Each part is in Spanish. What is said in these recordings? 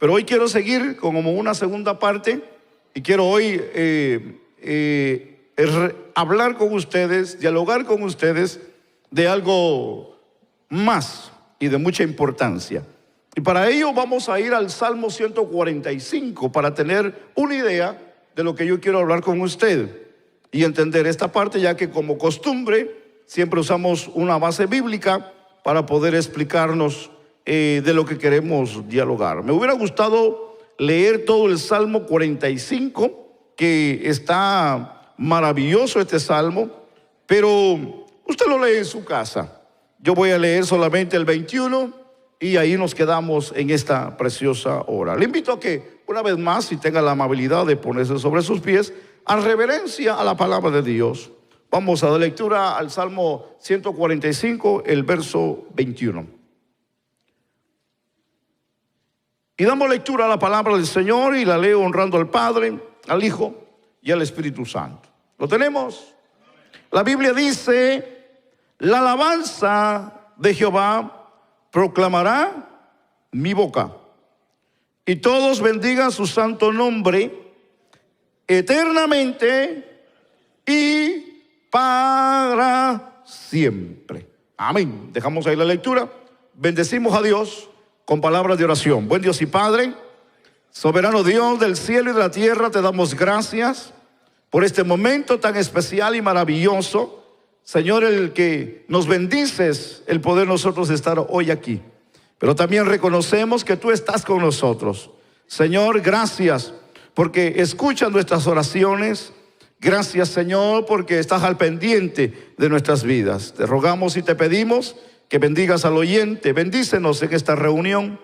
Pero hoy quiero seguir como una segunda parte y quiero hoy hablar con ustedes, dialogar con ustedes de algo más y de mucha importancia. Y para ello vamos a ir al Salmo 145 para tener una idea de lo que yo quiero hablar con usted y entender esta parte, ya que como costumbre siempre usamos una base bíblica para poder explicarnos de lo que queremos dialogar. Me hubiera gustado leer todo el Salmo 45, que está maravilloso este salmo, pero usted lo lee en su casa. Yo voy a leer solamente el 21 y ahí nos quedamos en esta preciosa hora. Le invito a que una vez más, si tenga la amabilidad de ponerse sobre sus pies, en reverencia a la palabra de Dios, vamos a dar lectura al Salmo 145, el verso 21. Y damos lectura a la palabra del Señor y la leo honrando al Padre, al Hijo y al Espíritu Santo. ¿Lo tenemos? La Biblia dice: la alabanza de Jehová proclamará mi boca, y todos bendigan su santo nombre eternamente y para siempre. Amén. Dejamos ahí la lectura. Bendecimos a Dios con palabras de oración. Buen Dios y Padre, soberano Dios del cielo y de la tierra, te damos gracias por este momento tan especial y maravilloso, Señor, el que nos bendices el poder nosotros estar hoy aquí. Pero también reconocemos que tú estás con nosotros. Señor, gracias porque escuchas nuestras oraciones. Gracias, Señor, porque estás al pendiente de nuestras vidas. Te rogamos y te pedimos que bendigas al oyente. Bendícenos en esta reunión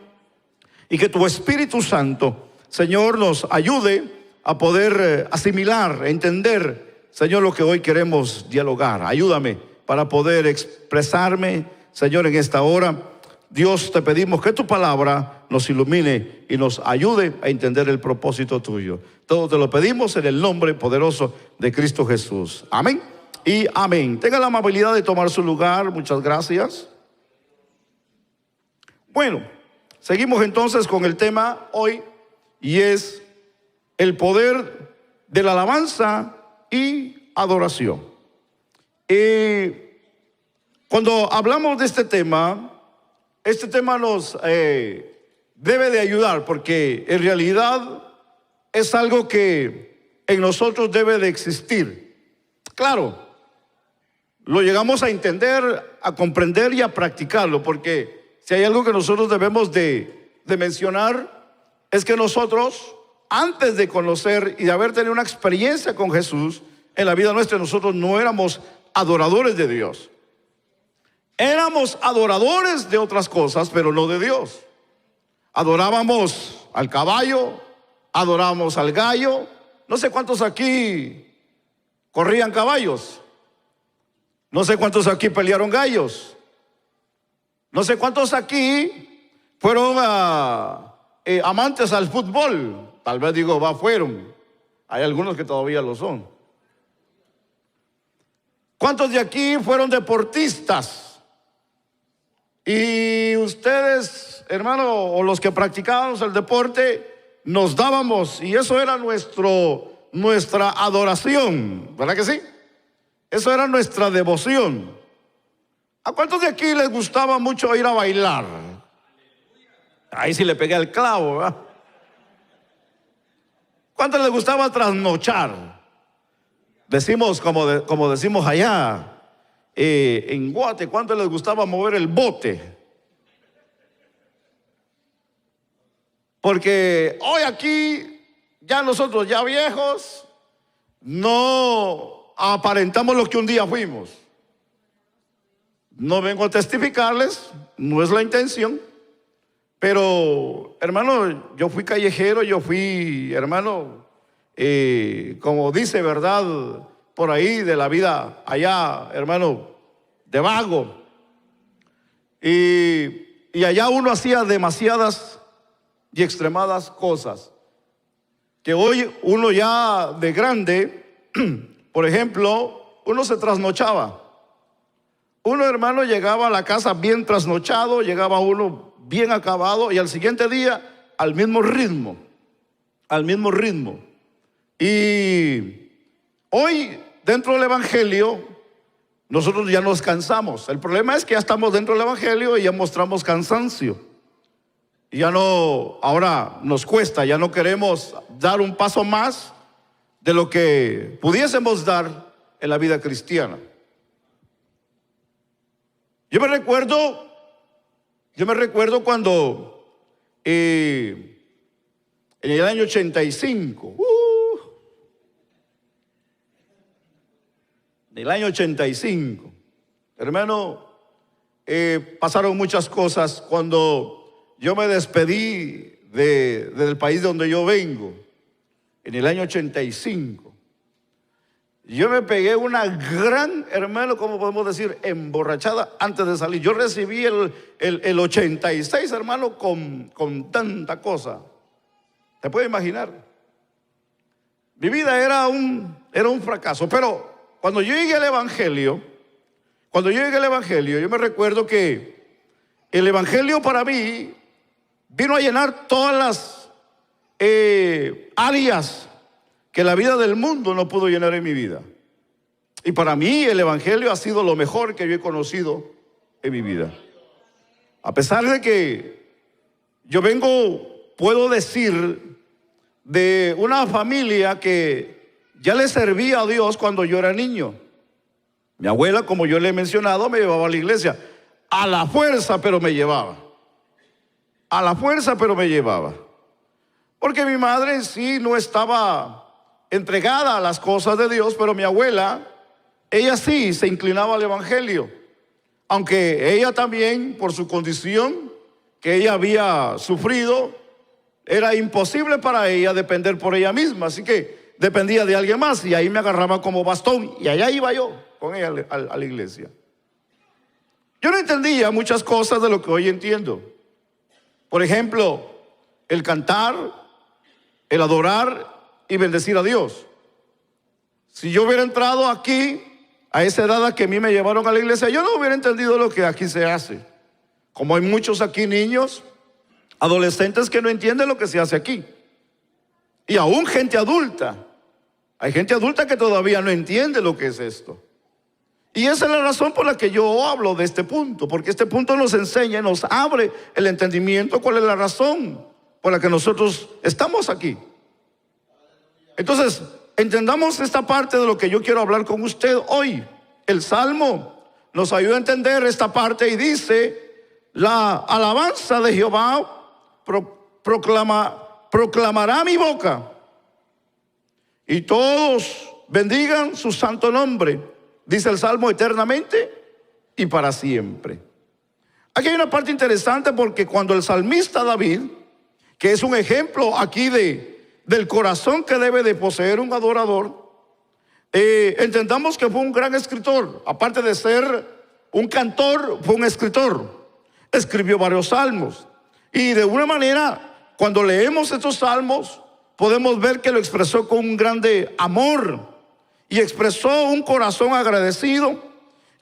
y que tu Espíritu Santo, Señor, nos ayude a poder asimilar, entender, Señor, lo que hoy queremos dialogar. Ayúdame para poder expresarme, Señor, en esta hora. Dios, te pedimos que tu palabra nos ilumine y nos ayude a entender el propósito tuyo. Todo te lo pedimos en el nombre poderoso de Cristo Jesús. Amén y amén. Tenga la amabilidad de tomar su lugar. Muchas gracias. Bueno, seguimos entonces con el tema hoy, y es el poder de la alabanza y adoración. Cuando hablamos de este tema nos debe de ayudar, porque en realidad es algo que en nosotros debe de existir. Claro, lo llegamos a entender, a comprender y a practicarlo, porque si hay algo que nosotros debemos de mencionar, es que nosotros, antes de conocer y de haber tenido una experiencia con Jesús en la vida nuestra, nosotros no éramos adoradores de Dios. Éramos adoradores de otras cosas, pero no de Dios. Adorábamos al caballo, adorábamos al gallo. No sé cuántos aquí corrían caballos. No sé cuántos aquí pelearon gallos. No sé cuántos aquí fueron amantes al fútbol. Tal vez digo, fueron. Hay algunos que todavía lo son. ¿Cuántos de aquí fueron deportistas? Y ustedes, hermano, o los que practicábamos el deporte, nos dábamos, y eso era nuestra adoración, ¿verdad que sí? Eso era nuestra devoción. ¿A cuántos de aquí les gustaba mucho ir a bailar? Ahí sí le pegué el clavo, ¿verdad? ¿Cuántos les gustaba trasnochar? Decimos, como decimos allá en Guate, ¿cuántos les gustaba mover el bote? Porque hoy aquí, ya nosotros ya viejos, no aparentamos lo que un día fuimos. No vengo a testificarles, no es la intención, pero hermano, yo fui callejero, yo fui, hermano, como dice, ¿verdad?, por ahí de la vida allá, hermano, de vago. Y allá uno hacía demasiadas y extremadas cosas que hoy uno ya de grande, por ejemplo, uno se trasnochaba. Uno, hermano, llegaba a la casa bien trasnochado, llegaba uno bien acabado, y al siguiente día al mismo ritmo, al mismo ritmo. Y hoy, dentro del Evangelio, nosotros ya nos cansamos. El problema es que ya estamos dentro del Evangelio y ya mostramos cansancio. Y ya no, ahora nos cuesta, ya no queremos dar un paso más de lo que pudiésemos dar en la vida cristiana. Yo me recuerdo cuando en el año 85, en el año 85, hermano, pasaron muchas cosas cuando yo me despedí del país de donde yo vengo, en el año 85. Yo me pegué una gran, hermano, ¿cómo podemos decir? Emborrachada antes de salir. Yo recibí el 86, hermano, con tanta cosa. ¿Te puedes imaginar? Mi vida era un fracaso. Pero cuando yo llegué al Evangelio, yo me recuerdo que el Evangelio para mí vino a llenar todas las áreas que la vida del mundo no pudo llenar en mi vida. Y para mí el Evangelio ha sido lo mejor que yo he conocido en mi vida. A pesar de que yo puedo decir, de una familia que ya le servía a Dios cuando yo era niño. Mi abuela, como yo le he mencionado, me llevaba a la iglesia. A la fuerza, pero me llevaba. A la fuerza, pero me llevaba. Porque mi madre en sí no estaba entregada a las cosas de Dios, pero mi abuela, ella sí se inclinaba al Evangelio, aunque ella también, por su condición que ella había sufrido, era imposible para ella depender por ella misma, así que dependía de alguien más, y ahí me agarraba como bastón, y allá iba yo con ella a la iglesia. Yo no entendía muchas cosas de lo que hoy entiendo. Por ejemplo, el cantar, el adorar y bendecir a Dios. Si yo hubiera entrado aquí a esa edad a que a mí me llevaron a la iglesia, yo no hubiera entendido lo que aquí se hace. Como hay muchos aquí niños, adolescentes que no entienden lo que se hace aquí. Y aún gente adulta. Hay gente adulta que todavía no entiende lo que es esto. Y esa es la razón por la que yo hablo de este punto, porque este punto nos enseña, nos abre el entendimiento cuál es la razón por la que nosotros estamos aquí. Entonces, entendamos esta parte de lo que yo quiero hablar con usted hoy. El Salmo nos ayuda a entender esta parte y dice: la alabanza de Jehová proclamará mi boca, y todos bendigan su santo nombre. Dice el Salmo: eternamente y para siempre. Aquí hay una parte interesante, porque cuando el salmista David, que es un ejemplo aquí del corazón que debe de poseer un adorador, entendamos que fue un gran escritor. Aparte de ser un cantor, fue un escritor. Escribió varios salmos, y de una manera, cuando leemos estos salmos, podemos ver que lo expresó con un grande amor, y expresó un corazón agradecido,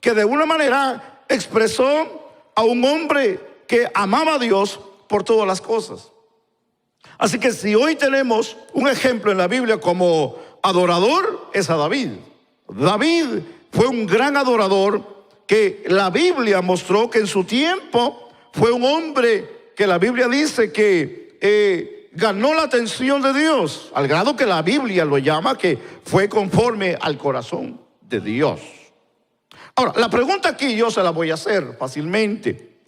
que de una manera expresó a un hombre que amaba a Dios por todas las cosas. Así que si hoy tenemos un ejemplo en la Biblia como adorador, es a David. David fue un gran adorador, que la Biblia mostró que en su tiempo fue un hombre que la Biblia dice que ganó la atención de Dios, al grado que la Biblia lo llama que fue conforme al corazón de Dios. Ahora, la pregunta aquí yo se la voy a hacer fácilmente,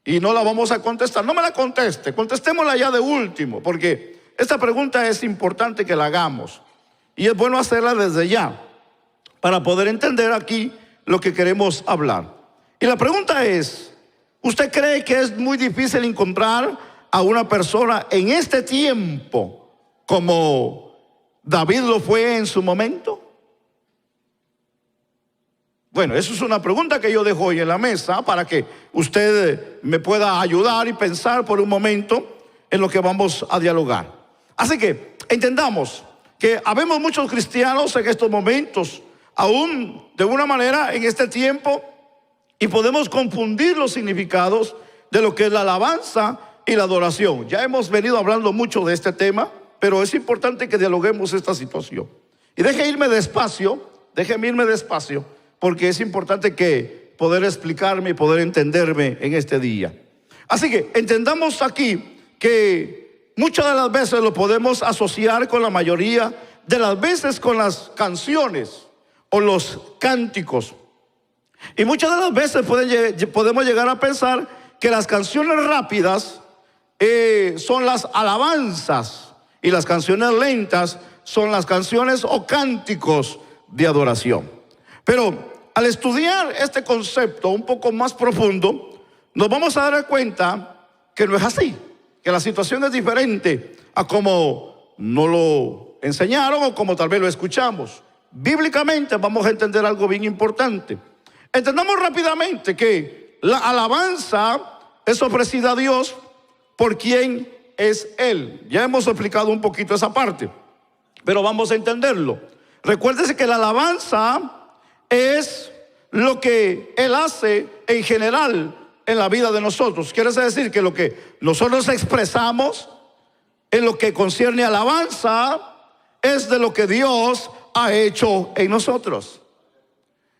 y no la vamos a contestar. No me la conteste, contestémosla ya de último, porque esta pregunta es importante que la hagamos, y es bueno hacerla desde ya, para poder entender aquí lo que queremos hablar. Y la pregunta es: ¿usted cree que es muy difícil encontrar a una persona en este tiempo como David lo fue en su momento? Bueno, eso es una pregunta que yo dejo hoy en la mesa, para que usted me pueda ayudar y pensar por un momento en lo que vamos a dialogar. Así que entendamos que habemos muchos cristianos en estos momentos, aún de una manera en este tiempo, y podemos confundir los significados de lo que es la alabanza y la adoración. Ya hemos venido hablando mucho de este tema, pero es importante que dialoguemos esta situación. Y déjeme irme despacio, porque es importante que poder explicarme y poder entenderme en este día. Así que entendamos aquí que muchas de las veces lo podemos asociar con la mayoría de las veces con las canciones o los cánticos. Y muchas de las veces podemos llegar a pensar que las canciones rápidas son las alabanzas y las canciones lentas son las canciones o cánticos de adoración. Pero al estudiar este concepto un poco más profundo, nos vamos a dar cuenta que no es así, que la situación es diferente a como nos lo enseñaron o como tal vez lo escuchamos. Bíblicamente vamos a entender algo bien importante. Entendamos rápidamente que la alabanza es ofrecida a Dios por quien es Él. Ya hemos explicado un poquito esa parte, pero vamos a entenderlo. Recuérdese que la alabanza es lo que Él hace en general en la vida de nosotros. Quiere decir que lo que nosotros expresamos en lo que concierne a alabanza es de lo que Dios ha hecho en nosotros.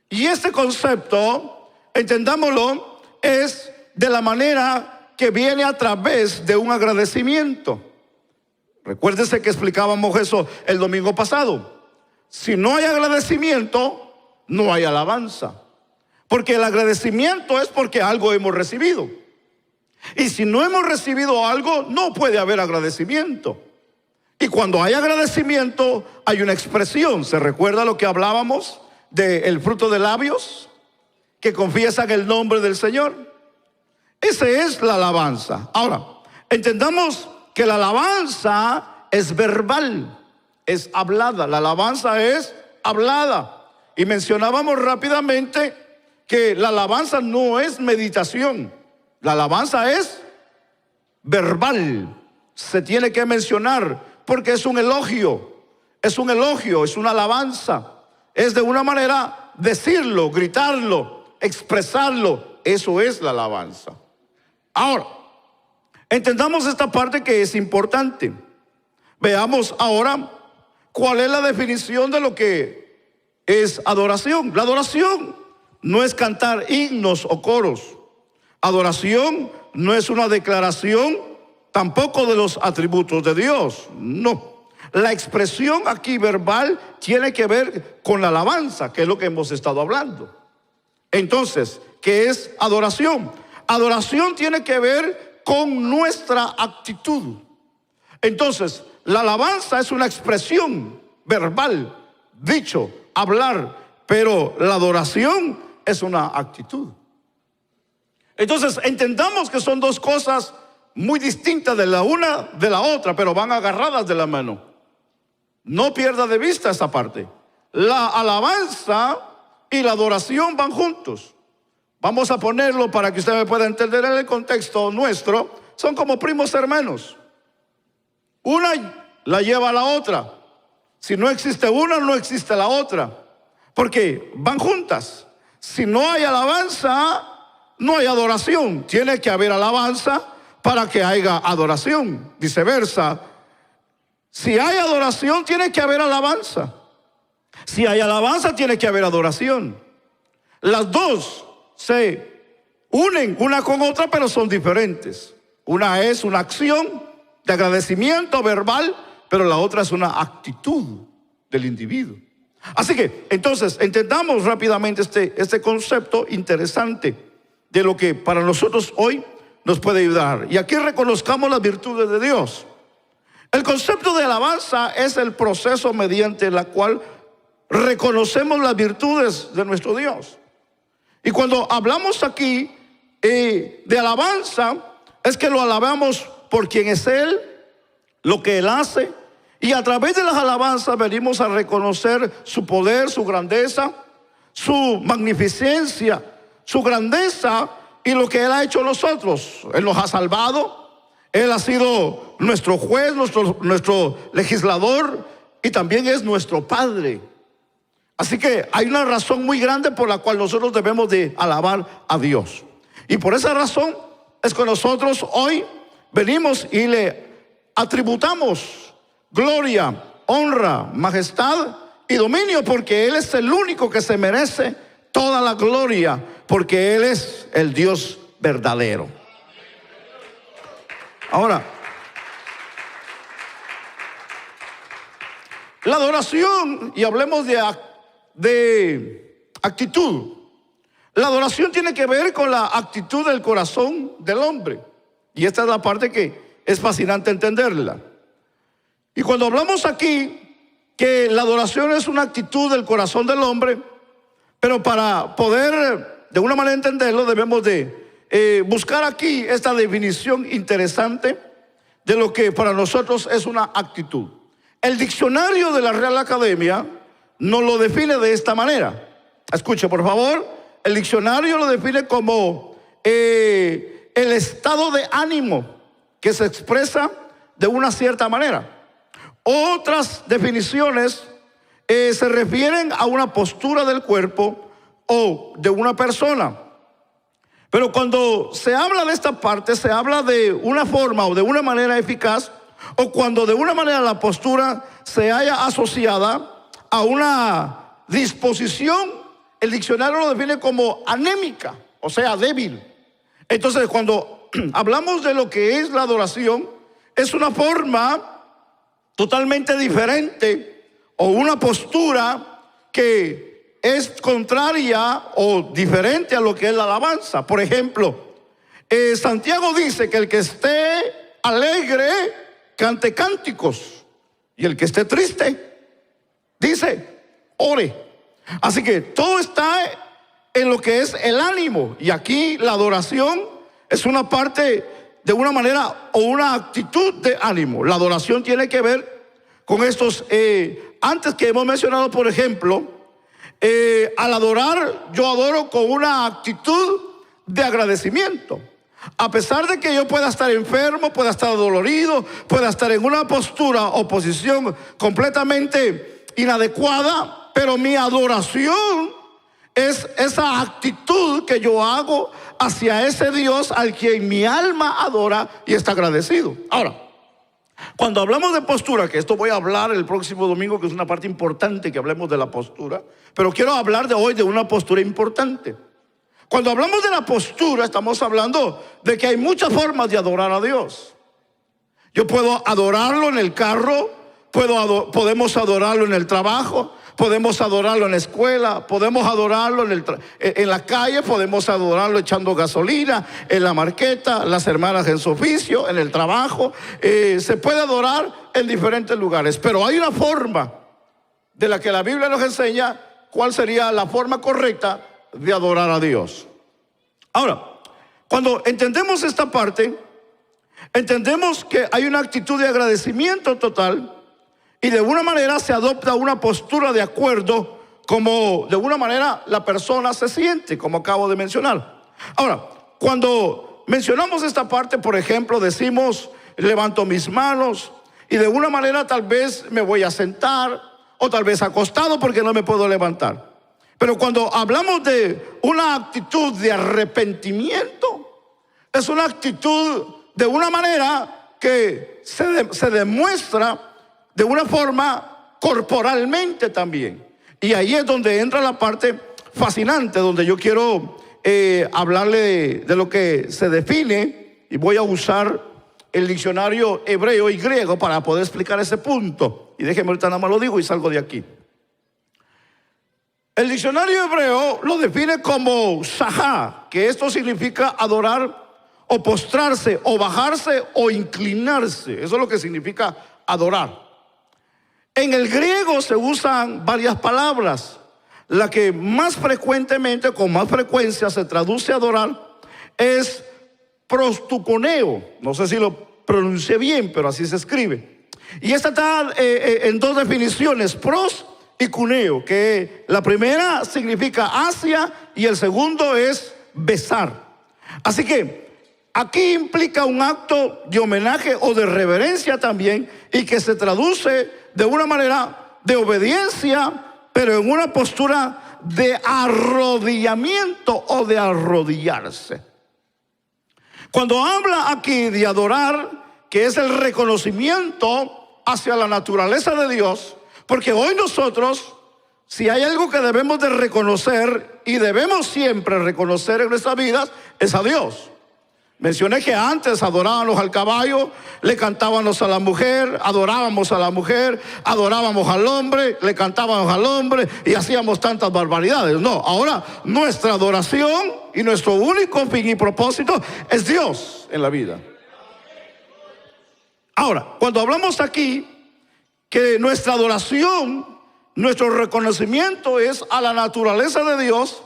Y este concepto, entendámoslo, es de la manera que viene a través de un agradecimiento. Recuérdese que explicábamos eso el domingo pasado. Si no hay agradecimiento, no hay alabanza. Porque el agradecimiento es porque algo hemos recibido. Y si no hemos recibido algo, no puede haber agradecimiento. Y cuando hay agradecimiento, hay una expresión. ¿Se recuerda lo que hablábamos del fruto de labios? Que confiesan el nombre del Señor. Esa es la alabanza. Ahora, entendamos que la alabanza es verbal, es hablada. La alabanza es hablada. Y mencionábamos rápidamente que la alabanza no es meditación. La alabanza es verbal. Se tiene que mencionar porque es un elogio, es una alabanza. Es de una manera decirlo, gritarlo, expresarlo. Eso es la alabanza. Ahora, entendamos esta parte que es importante. Veamos ahora cuál es la definición de lo que es adoración. La adoración no es cantar himnos o coros. Adoración no es una declaración tampoco de los atributos de Dios. No. La expresión aquí verbal tiene que ver con la alabanza, que es lo que hemos estado hablando. Entonces, ¿qué es adoración? Adoración tiene que ver con nuestra actitud. Entonces, la alabanza es una expresión verbal, dicho, hablar, pero la adoración es una actitud. Entonces, entendamos que son dos cosas muy distintas de la una de la otra, pero van agarradas de la mano. No pierda de vista esa parte. La alabanza y la adoración van juntos. Vamos a ponerlo para que usted me pueda entender en el contexto nuestro. Son como primos hermanos. Una la lleva a la otra. Si no existe una, no existe la otra. Porque van juntas. Si no hay alabanza, no hay adoración. Tiene que haber alabanza para que haya adoración. Viceversa. Si hay adoración, tiene que haber alabanza. Si hay alabanza, tiene que haber adoración. Las dos se unen una con otra, pero son diferentes. Una es una acción de agradecimiento verbal, pero la otra es una actitud del individuo. Así que, entonces, entendamos rápidamente este concepto interesante de lo que para nosotros hoy nos puede ayudar. Y aquí reconozcamos las virtudes de Dios. El concepto de alabanza es el proceso mediante el cual reconocemos las virtudes de nuestro Dios. Y cuando hablamos aquí de alabanza, es que lo alabamos por quien es Él, lo que Él hace. Y a través de las alabanzas venimos a reconocer su poder, su grandeza, su magnificencia, su grandeza y lo que Él ha hecho a nosotros. Él nos ha salvado. Él ha sido nuestro juez, nuestro legislador y también es nuestro Padre. Así que hay una razón muy grande por la cual nosotros debemos de alabar a Dios. Y por esa razón es que nosotros hoy venimos y le atributamos gloria, honra, majestad y dominio, porque Él es el único que se merece toda la gloria, porque Él es el Dios verdadero. Ahora, la adoración, y hablemos de actitud. La adoración tiene que ver con la actitud del corazón del hombre. Y esta es la parte que es fascinante entenderla. Y cuando hablamos aquí que la adoración es una actitud del corazón del hombre, pero para poder de una manera entenderlo debemos de buscar aquí esta definición interesante de lo que para nosotros es una actitud. El diccionario de la Real Academia nos lo define de esta manera. Escuche, por favor. El diccionario lo define como el estado de ánimo que se expresa de una cierta manera. Otras definiciones se refieren a una postura del cuerpo o de una persona. Pero cuando se habla de esta parte, se habla de una forma o de una manera eficaz, o cuando de una manera la postura se haya asociada a una disposición. El diccionario lo define como anémica, o sea, débil. Entonces, cuando hablamos de lo que es la adoración, es una forma totalmente diferente o una postura que es contraria o diferente a lo que es la alabanza. Por ejemplo, Santiago dice que el que esté alegre cante cánticos, y el que esté triste, dice, ore. Así que todo está en lo que es el ánimo. Y aquí la adoración es una parte de una manera o una actitud de ánimo. La adoración tiene que ver con estos antes que hemos mencionado. Por ejemplo, al adorar, yo adoro con una actitud de agradecimiento. A pesar de que yo pueda estar enfermo, pueda estar dolorido, pueda estar en una postura o posición completamente inadecuada, pero mi adoración es esa actitud que yo hago hacia ese Dios al quien mi alma adora y está agradecido. Ahora, cuando hablamos de postura, que esto voy a hablar el próximo domingo, que es una parte importante que hablemos de la postura, pero quiero hablar de hoy de una postura importante. Cuando hablamos de la postura, estamos hablando de que hay muchas formas de adorar a Dios. Yo puedo adorarlo en el carro, podemos adorarlo en el trabajo, podemos adorarlo en la escuela, podemos adorarlo en la calle, podemos adorarlo echando gasolina, en la marqueta, las hermanas en su oficio, en el trabajo. Se puede adorar en diferentes lugares, pero hay una forma de la que la Biblia nos enseña cuál sería la forma correcta de adorar a Dios. Ahora, cuando entendemos esta parte, entendemos que hay una actitud de agradecimiento total. Y de alguna manera se adopta una postura de acuerdo como de alguna manera la persona se siente, como acabo de mencionar. Ahora, cuando mencionamos esta parte, por ejemplo, decimos, levanto mis manos y de alguna manera tal vez me voy a sentar o tal vez acostado porque no me puedo levantar. Pero cuando hablamos de una actitud de arrepentimiento, es una actitud de una manera que se demuestra de una forma corporalmente también. Y ahí es donde entra la parte fascinante, donde yo quiero hablarle de lo que se define, y voy a usar el diccionario hebreo y griego para poder explicar ese punto. Y déjenme ahorita nada más lo digo y salgo de aquí. El diccionario hebreo lo define como sajá, que esto significa adorar o postrarse o bajarse o inclinarse. Eso es lo que significa adorar. En el griego se usan varias palabras. La que más frecuentemente, con más frecuencia se traduce adorar es prostuconeo. No sé si lo pronuncié bien, pero así se escribe. Y esta está en dos definiciones, pros y cuneo, que la primera significa hacia y el segundo es besar. Así que aquí implica un acto de homenaje o de reverencia también, y que se traduce de una manera de obediencia, pero en una postura de arrodillamiento o de arrodillarse. Cuando habla aquí de adorar, que es el reconocimiento hacia la naturaleza de Dios, porque hoy nosotros, si hay algo que debemos de reconocer y debemos siempre reconocer en nuestras vidas, es a Dios. Mencioné que antes adorábamos al caballo, le cantábamos a la mujer, adorábamos a la mujer, adorábamos al hombre, le cantábamos al hombre y hacíamos tantas barbaridades. No, ahora nuestra adoración y nuestro único fin y propósito es Dios en la vida. Ahora, cuando hablamos aquí que nuestra adoración, nuestro reconocimiento es a la naturaleza de Dios,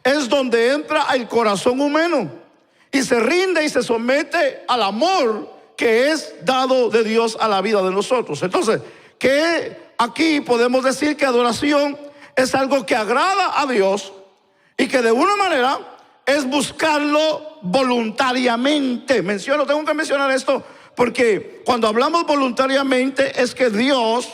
es donde entra el corazón humano y se rinde y se somete al amor que es dado de Dios a la vida de nosotros. Entonces, que aquí podemos decir que adoración es algo que agrada a Dios y que de una manera es buscarlo voluntariamente. Tengo que mencionar esto porque cuando hablamos voluntariamente es que Dios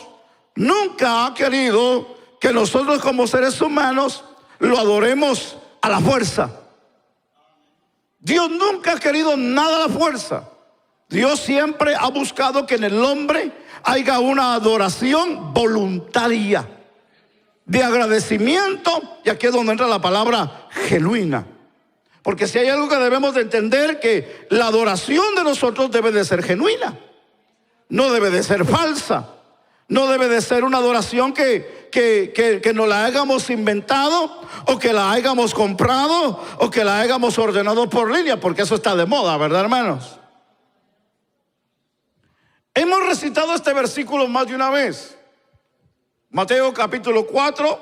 nunca ha querido que nosotros como seres humanos lo adoremos a la fuerza. Dios nunca ha querido nada a la fuerza. Dios siempre ha buscado que en el hombre haya una adoración voluntaria, de agradecimiento, y aquí es donde entra la palabra genuina. Porque si hay algo que debemos de entender, que la adoración de nosotros debe de ser genuina, no debe de ser falsa, no debe de ser una adoración que nos la hayamos inventado, o que la hayamos comprado, o que la hayamos ordenado por línea, porque eso está de moda, ¿verdad, hermanos? Hemos recitado este versículo más de una vez. Mateo capítulo 4,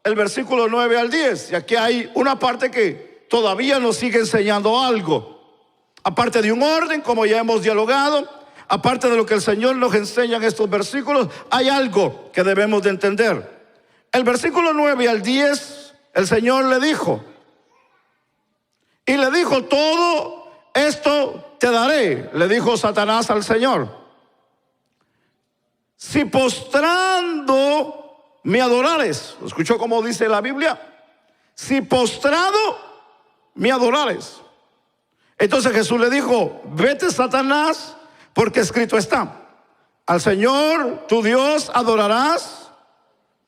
el versículo 9 al 10. Y aquí hay una parte que todavía nos sigue enseñando algo. Aparte de un orden, como ya hemos dialogado, aparte de lo que el Señor nos enseña en estos versículos, hay algo que debemos de entender. El versículo 9 al 10, el Señor le dijo, todo esto te daré, le dijo Satanás al Señor, si postrando me adorares. ¿Escuchó cómo dice la Biblia? Si postrado me adorares. Entonces Jesús le dijo, vete, Satanás, porque escrito está, al Señor tu Dios adorarás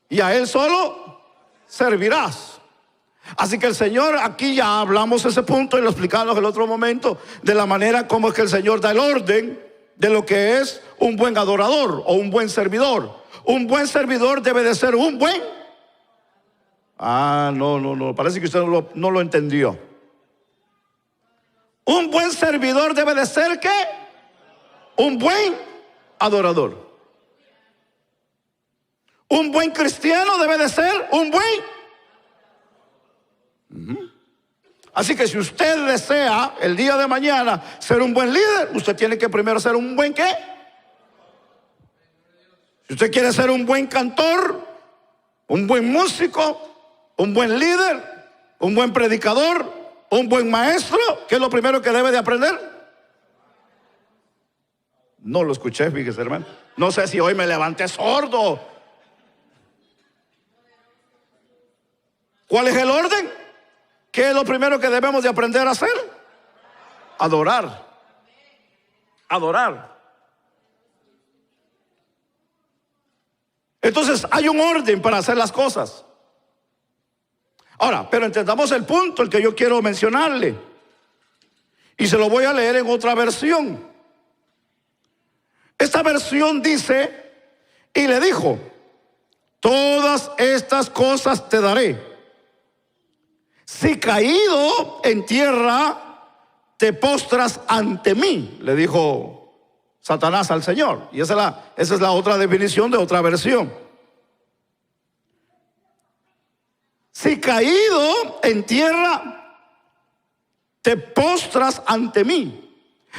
y a Él solo servirás. Así que el Señor, aquí ya hablamos ese punto y lo explicamos en el otro momento, de la manera como es que el Señor da el orden de lo que es un buen adorador o un buen servidor. Un buen servidor debe de ser un buen... no, parece que usted no lo entendió. Un buen servidor debe de ser ¿qué? Un buen adorador. Un buen cristiano debe de ser un buen. Así que si usted desea el día de mañana ser un buen líder, usted tiene que primero ser un buen ¿qué? Si usted quiere ser un buen cantor, un buen músico, un buen líder, un buen predicador, un buen maestro, ¿qué es lo primero que debe de aprender? No lo escuché, fíjese, hermano. No sé si hoy me levanté sordo. ¿Cuál es el orden? ¿Qué es lo primero que debemos de aprender a hacer? Adorar. Adorar. Entonces hay un orden para hacer las cosas. Ahora, pero entendamos el punto, el que yo quiero mencionarle. Y se lo voy a leer en otra versión. Esta versión dice, y le dijo, todas estas cosas te daré, si caído en tierra te postras ante mí, le dijo Satanás al Señor. Y esa es la otra definición de otra versión. Si caído en tierra te postras ante mí.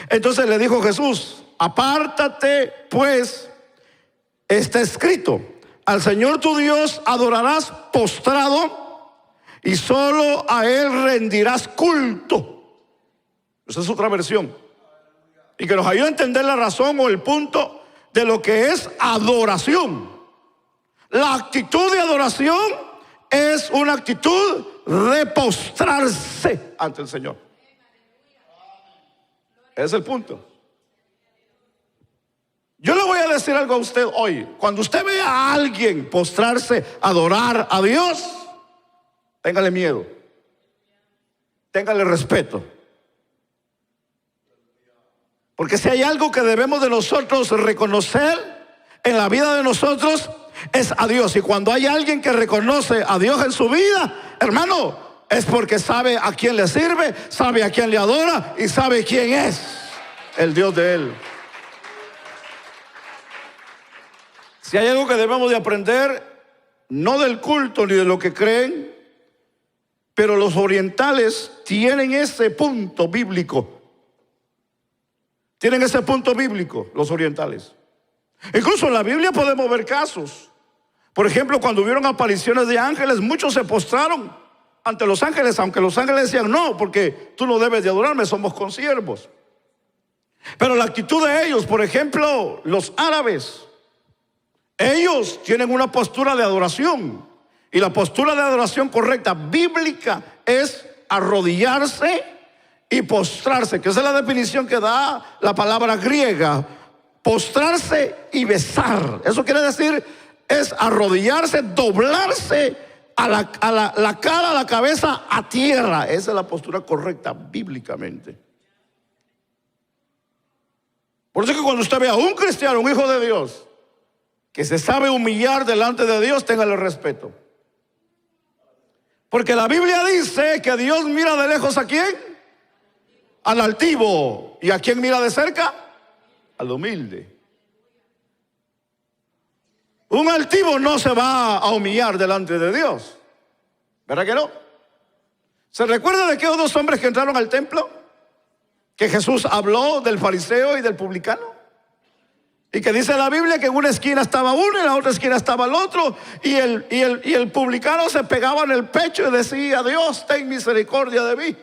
Entonces le dijo Jesús, apártate pues, está escrito, al Señor tu Dios adorarás postrado y solo a Él rendirás culto. Esa es otra versión. Y que nos ayude a entender la razón o el punto de lo que es adoración. La actitud de adoración es una actitud de postrarse ante el Señor. Ese es el punto. Yo le voy a decir algo a usted hoy. Cuando usted vea a alguien postrarse, adorar a Dios, téngale miedo, téngale respeto. Porque si hay algo que debemos de nosotros reconocer en la vida de nosotros, es a Dios. Y cuando hay alguien que reconoce a Dios en su vida, hermano, es porque sabe a quién le sirve, sabe a quién le adora y sabe quién es el Dios de él. Si hay algo que debemos de aprender, no del culto ni de lo que creen, pero los orientales tienen ese punto bíblico. Tienen ese punto bíblico, los orientales. Incluso en la Biblia podemos ver casos. Por ejemplo, cuando hubieron apariciones de ángeles, muchos se postraron ante los ángeles, aunque los ángeles decían, no, porque tú no debes de adorarme, somos consiervos. Pero la actitud de ellos, por ejemplo, los árabes, ellos tienen una postura de adoración. Y la postura de adoración correcta, bíblica, es arrodillarse y postrarse, que esa es la definición que da la palabra griega. Postrarse y besar. Eso quiere decir, es arrodillarse, doblarse a la cara, a la cabeza, a tierra. Esa es la postura correcta bíblicamente. Por eso es que cuando usted ve a un cristiano, un hijo de Dios, que se sabe humillar delante de Dios, téngale respeto. Porque la Biblia dice que Dios mira de lejos ¿a quién? Al altivo. ¿Y a quién mira de cerca? Al humilde. Un altivo no se va a humillar delante de Dios, ¿verdad que no? ¿Se recuerda de aquellos dos hombres que entraron al templo? Que Jesús habló del fariseo y del publicano. Y que dice la Biblia que en una esquina estaba uno y en la otra esquina estaba el otro. Y el publicano se pegaba en el pecho y decía, Dios, ten misericordia de mí.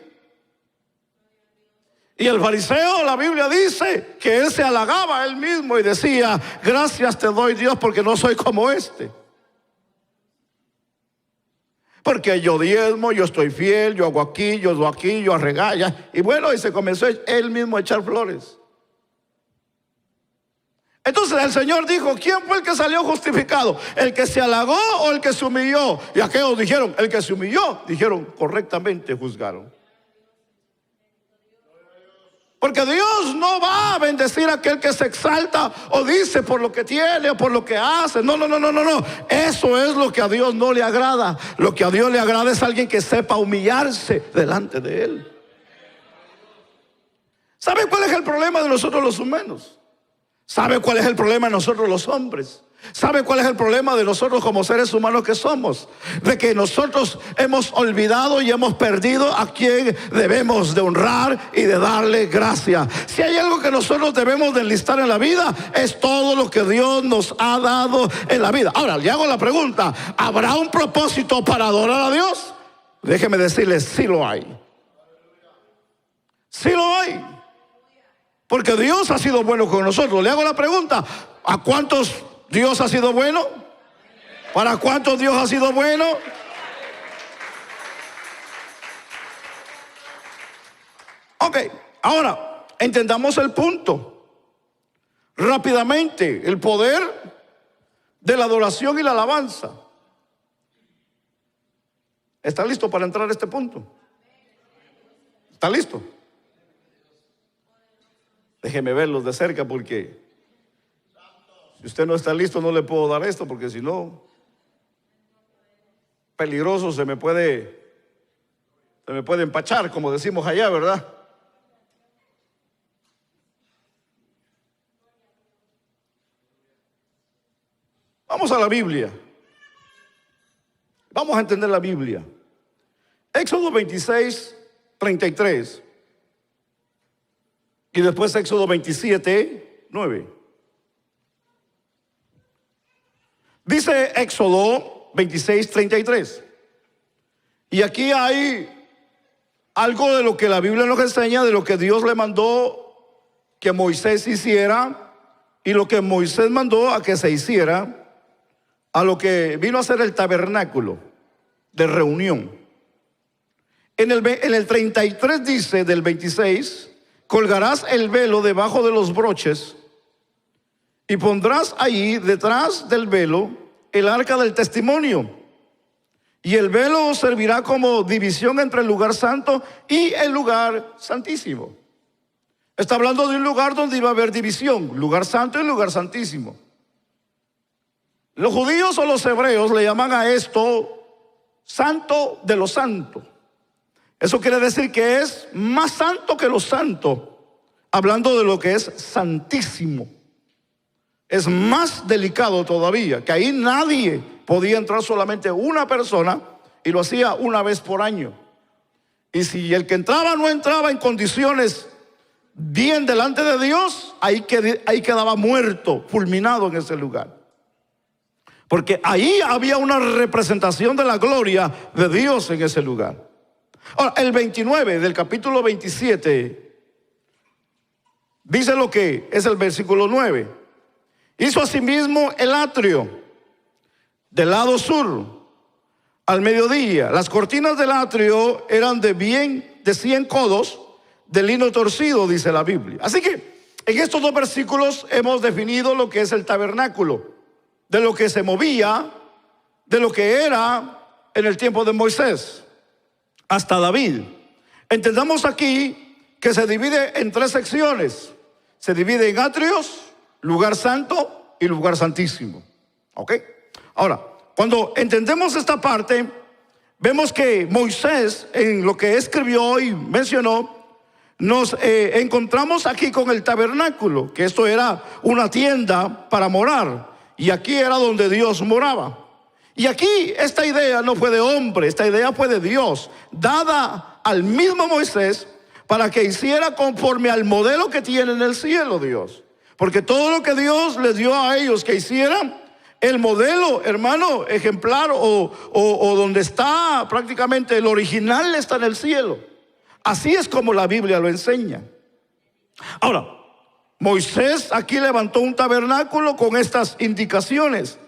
Y el fariseo, la Biblia dice que él se halagaba a él mismo y decía, gracias te doy Dios porque no soy como este. Porque yo diezmo, yo estoy fiel, yo hago aquí, yo doy aquí, yo arregalla. Y bueno, y se comenzó él mismo a echar flores. Entonces el Señor dijo, ¿quién fue el que salió justificado? ¿El que se halagó o el que se humilló? Y aquellos dijeron, el que se humilló. Dijeron, correctamente juzgaron. Porque Dios no va a bendecir a aquel que se exalta o dice por lo que tiene o por lo que hace. No. Eso es lo que a Dios no le agrada. Lo que a Dios le agrada es alguien que sepa humillarse delante de Él. ¿Sabe cuál es el problema de nosotros los humanos? ¿Sabe cuál es el problema de nosotros los hombres? ¿Sabe cuál es el problema de nosotros como seres humanos que somos? De que nosotros hemos olvidado y hemos perdido a quien debemos de honrar y de darle gracia. Si hay algo que nosotros debemos de enlistar en la vida, es todo lo que Dios nos ha dado en la vida. Ahora, le hago la pregunta, ¿habrá un propósito para adorar a Dios? Déjeme decirle, sí lo hay. Sí lo hay. Porque Dios ha sido bueno con nosotros. Le hago la pregunta, ¿a cuántos Dios ha sido bueno? ¿Para cuántos Dios ha sido bueno? Ok, ahora entendamos el punto rápidamente. El poder de la adoración y la alabanza. ¿Está listo para entrar a este punto? ¿Está listo? Déjeme verlos de cerca porque si usted no está listo no le puedo dar esto, porque si no, peligroso se me puede empachar, como decimos allá, ¿verdad? Vamos a la Biblia. Vamos a entender la Biblia. Éxodo 26, 33. Y después Éxodo 27, 9. Dice Éxodo 26, 33. Y aquí hay algo de lo que la Biblia nos enseña, de lo que Dios le mandó que Moisés hiciera y lo que Moisés mandó a que se hiciera, a lo que vino a ser el tabernáculo de reunión. En el 33 dice del 26 colgarás el velo debajo de los broches y pondrás ahí detrás del velo el arca del testimonio. Y el velo servirá como división entre el lugar santo y el lugar santísimo. Está hablando de un lugar donde iba a haber división, lugar santo y lugar santísimo. Los judíos o los hebreos le llaman a esto santo de lo santo. Eso quiere decir que es más santo que lo santo, hablando de lo que es santísimo. Es más delicado todavía, que ahí nadie podía entrar, solamente una persona, y lo hacía una vez por año. Y si el que entraba no entraba en condiciones bien delante de Dios, ahí quedaba muerto, fulminado en ese lugar. Porque ahí había una representación de la gloria de Dios en ese lugar. Ahora, el 29 del capítulo 27 dice lo que es el versículo 9. Hizo asimismo el atrio del lado sur al mediodía. Las cortinas del atrio eran de 100 codos de lino torcido, dice la Biblia. Así que en estos dos versículos hemos definido lo que es el tabernáculo, de lo que se movía, de lo que era en el tiempo de Moisés hasta David. Entendamos aquí que se divide en tres secciones. Se divide en atrios, lugar santo y lugar santísimo. ¿Ok? Ahora, cuando entendemos esta parte, vemos que Moisés, en lo que escribió y mencionó, nos encontramos aquí con el tabernáculo, que esto era una tienda para morar, y aquí era donde Dios moraba. Y aquí esta idea no fue de hombre, esta idea fue de Dios, dada al mismo Moisés para que hiciera conforme al modelo que tiene en el cielo Dios. Porque todo lo que Dios les dio a ellos que hicieran, el modelo, hermano, ejemplar o donde está prácticamente el original, está en el cielo. Así es como la Biblia lo enseña. Ahora, Moisés aquí levantó un tabernáculo con estas indicaciones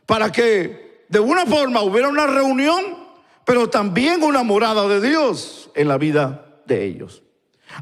para que de una forma hubiera una reunión, pero también una morada de Dios en la vida de ellos.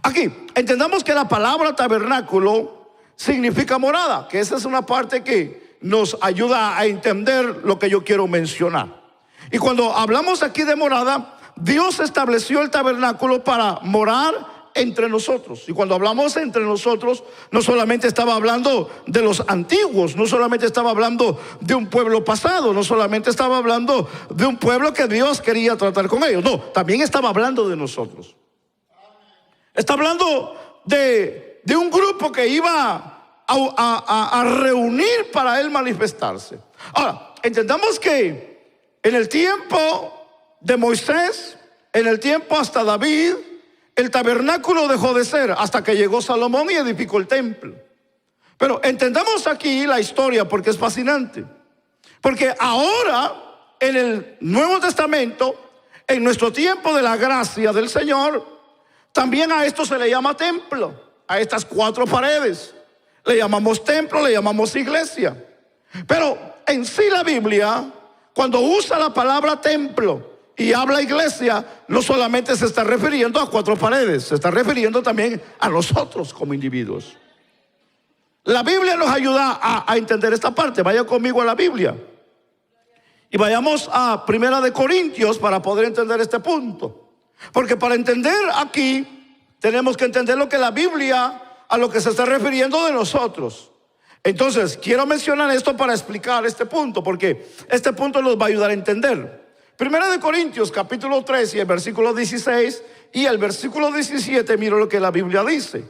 Aquí entendamos que la palabra tabernáculo significa morada, que esa es una parte que nos ayuda a entender lo que yo quiero mencionar. Y cuando hablamos aquí de morada, Dios estableció el tabernáculo para morar entre nosotros. Y cuando hablamos entre nosotros, no solamente estaba hablando de los antiguos, no solamente estaba hablando de un pueblo pasado, no solamente estaba hablando de un pueblo que Dios quería tratar con ellos, no, también estaba hablando de nosotros. Está hablando de un grupo que iba a reunir para él manifestarse. Ahora, entendamos que en el tiempo de Moisés, en el tiempo hasta David, el tabernáculo dejó de ser hasta que llegó Salomón y edificó el templo. Pero entendamos aquí la historia porque es fascinante. Porque ahora, en el Nuevo Testamento, en nuestro tiempo de la gracia del Señor, también a esto se le llama templo, a estas cuatro paredes. Le llamamos templo, le llamamos iglesia. Pero en sí la Biblia, cuando usa la palabra templo y habla iglesia, no solamente se está refiriendo a cuatro paredes, se está refiriendo también a nosotros como individuos. La Biblia nos ayuda a entender esta parte. Vaya conmigo a la Biblia y vayamos a Primera de Corintios para poder entender este punto. Porque para entender aquí tenemos que entender lo que la Biblia, a lo que se está refiriendo de nosotros. Entonces quiero mencionar esto para explicar este punto, porque este punto nos va a ayudar a entender. Primera de Corintios capítulo 3 y el versículo 16 y el versículo 17, mira lo que la Biblia dice.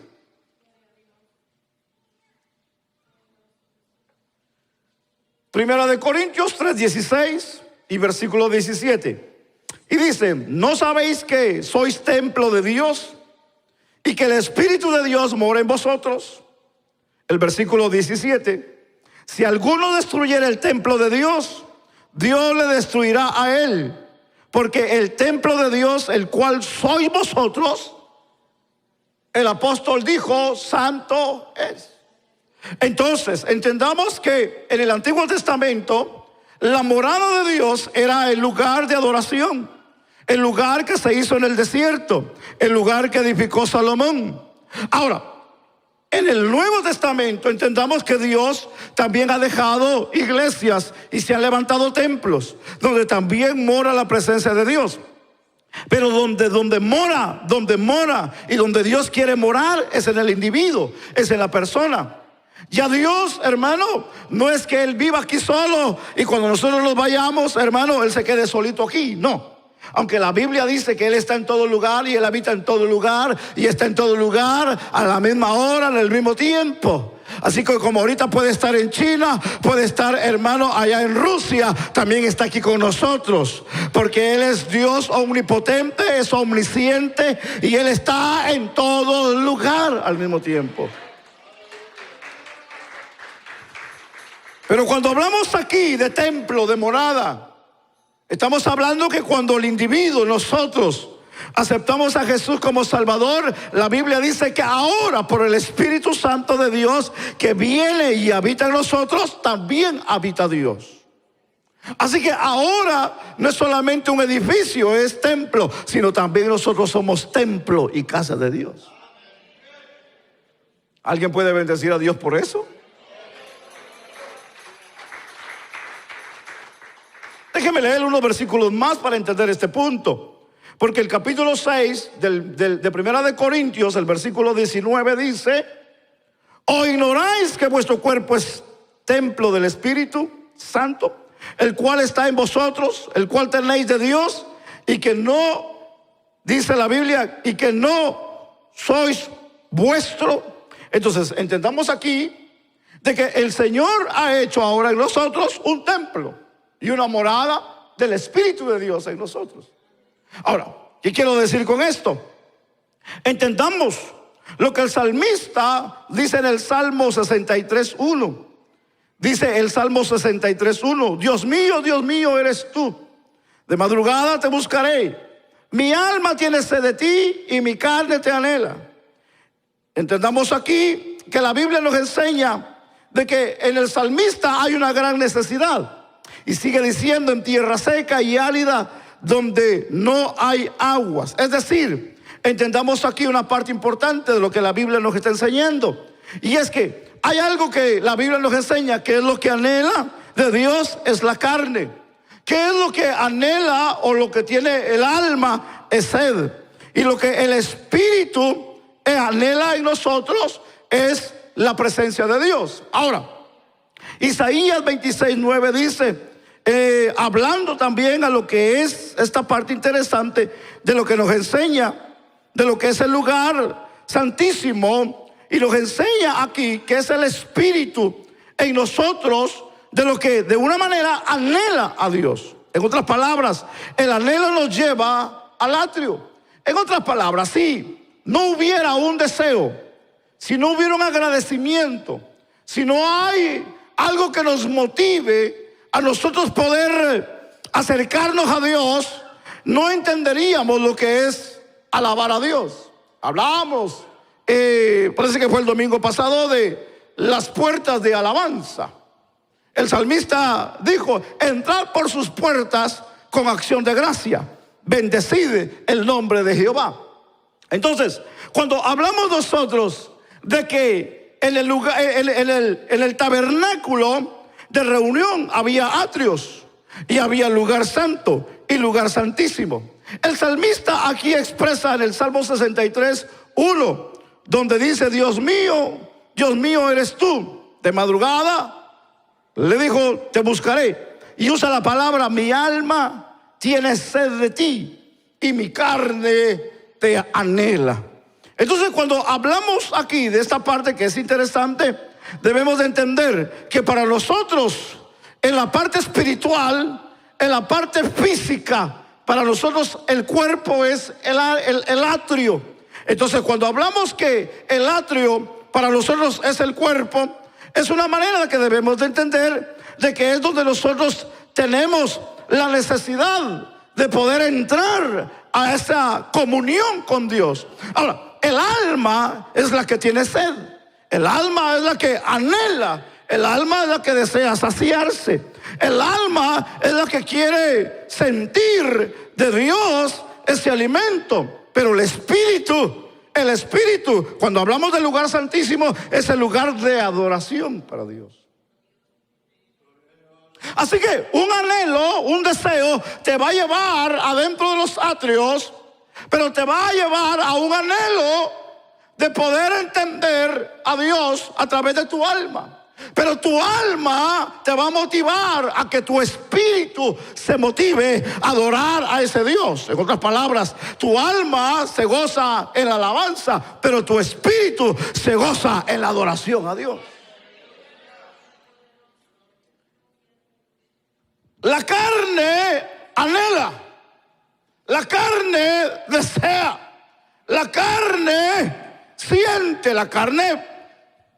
Primera de Corintios 3, 16 y versículo 17. Y dice: ¿no sabéis que sois templo de Dios y que el Espíritu de Dios mora en vosotros? El versículo 17: si alguno destruyera el templo de Dios, Dios le destruirá a él, porque el templo de Dios, el cual sois vosotros, el apóstol dijo, santo es. Entonces, entendamos que en el Antiguo Testamento la morada de Dios era el lugar de adoración, el lugar que se hizo en el desierto, el lugar que edificó Salomón. Ahora, en el Nuevo Testamento entendamos que Dios también ha dejado iglesias y se han levantado templos donde también mora la presencia de Dios. Pero donde mora y donde Dios quiere morar es en el individuo, es en la persona. Ya Dios, hermano, no es que Él viva aquí solo y cuando nosotros nos vayamos, hermano, Él se quede solito aquí, no. Aunque la Biblia dice que Él está en todo lugar y Él habita en todo lugar y está en todo lugar a la misma hora, en el mismo tiempo. Así que como ahorita puede estar en China, puede estar, hermano, allá en Rusia, también está aquí con nosotros. Porque Él es Dios omnipotente, es omnisciente y Él está en todo lugar al mismo tiempo. Pero cuando hablamos aquí de templo, de morada, estamos hablando que cuando el individuo, nosotros, aceptamos a Jesús como Salvador, la Biblia dice que ahora por el Espíritu Santo de Dios que viene y habita en nosotros, también habita Dios. Así que ahora no es solamente un edificio, es templo, sino también nosotros somos templo y casa de Dios. ¿Alguien puede bendecir a Dios por eso? Déjeme leer unos versículos más para entender este punto. Porque el capítulo 6 de Primera de Corintios, el versículo 19 dice: ¿o ignoráis que vuestro cuerpo es templo del Espíritu Santo, el cual está en vosotros, el cual tenéis de Dios, y que no, dice la Biblia, y que no sois vuestro? Entonces entendamos aquí de que el Señor ha hecho ahora en nosotros un templo y una morada del Espíritu de Dios en nosotros. Ahora, ¿qué quiero decir con esto? Entendamos lo que el salmista dice en el Salmo 63:1. Dice el Salmo 63:1: Dios mío, eres tú. De madrugada te buscaré. Mi alma tiene sed de ti y mi carne te anhela. Entendamos aquí que la Biblia nos enseña de que en el salmista hay una gran necesidad. Y sigue diciendo: en tierra seca y árida, donde no hay aguas. Es decir, entendamos aquí una parte importante de lo que la Biblia nos está enseñando. Y es que hay algo que la Biblia nos enseña, que es lo que anhela de Dios, es la carne. ¿Qué es lo que anhela o lo que tiene el alma? Es sed. Y lo que el Espíritu anhela en nosotros es la presencia de Dios. Ahora, Isaías 26:9 dice, hablando también a lo que es esta parte interesante de lo que nos enseña, de lo que es el lugar santísimo, y nos enseña aquí que es el Espíritu en nosotros, de lo que de una manera anhela a Dios. En otras palabras, el anhelo nos lleva al atrio. En otras palabras, si no hubiera un deseo, si no hubiera un agradecimiento, si no hay algo que nos motive a nosotros poder acercarnos a Dios, no entenderíamos lo que es alabar a Dios. Hablábamos, parece que fue el domingo pasado, de las puertas de alabanza. El salmista dijo: entrad por sus puertas con acción de gracia, bendecid el nombre de Jehová. Entonces, cuando hablamos nosotros de que en el lugar, en el tabernáculo de reunión había atrios y había lugar santo y lugar santísimo, el salmista aquí expresa en el Salmo 63:1, donde dice: Dios mío, eres tú. De madrugada le dijo: te buscaré. Y usa la palabra: mi alma tiene sed de ti y mi carne te anhela. Entonces, cuando hablamos aquí de esta parte que es interesante, debemos de entender que para nosotros, en la parte espiritual, en la parte física, para nosotros el cuerpo es el atrio. Entonces, cuando hablamos que el atrio para nosotros es el cuerpo, es una manera que debemos de entender de que es donde nosotros tenemos la necesidad de poder entrar a esa comunión con Dios. Ahora, el alma es la que tiene sed. El alma es la que anhela. El alma es la que desea saciarse. El alma es la que quiere sentir de Dios ese alimento. Pero el espíritu el Espíritu, cuando hablamos del lugar santísimo, es el lugar de adoración para Dios. Así que un anhelo, un deseo, te va a llevar adentro de los atrios, pero te va a llevar a un anhelo de poder entender a Dios a través de tu alma. Pero tu alma te va a motivar a que tu espíritu se motive a adorar a ese Dios. En otras palabras, tu alma se goza en la alabanza, pero tu espíritu se goza en la adoración a Dios. La carne anhela, la carne desea, la carne siente, la carne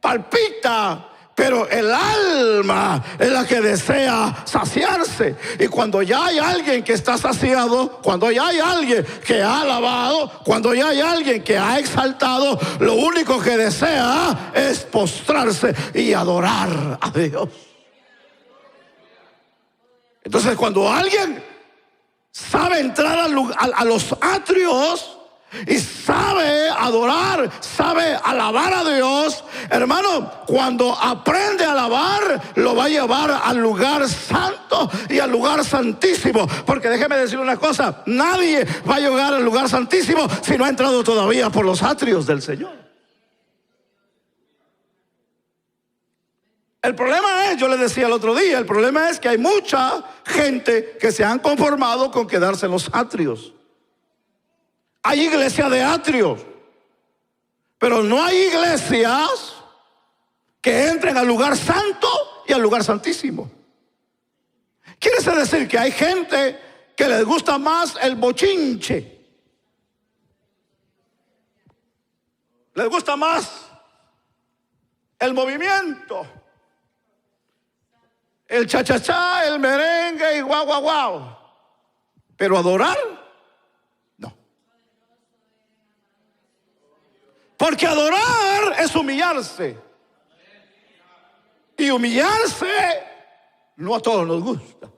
palpita, pero el alma es la que desea saciarse. Y cuando ya hay alguien que está saciado, cuando ya hay alguien que ha alabado, cuando ya hay alguien que ha exaltado, lo único que desea es postrarse y adorar a Dios. Entonces, cuando alguien sabe entrar a los atrios y sabe adorar, sabe alabar a Dios, hermano, cuando aprende a alabar, lo va a llevar al lugar santo y al lugar santísimo. Porque déjeme decir una cosa, nadie va a llegar al lugar santísimo si no ha entrado todavía por los atrios del Señor. El problema es, yo le decía el otro día, el problema es que hay mucha gente que se han conformado con quedarse en los atrios. Hay iglesia de atrios, pero no hay iglesias que entren al lugar santo y al lugar santísimo. Quiere decir que hay gente que les gusta más el bochinche, les gusta más el movimiento, el cha-cha-cha, el merengue y guau, guau, guau. Pero adorar, no. Porque adorar es humillarse. Y humillarse no a todos nos gusta.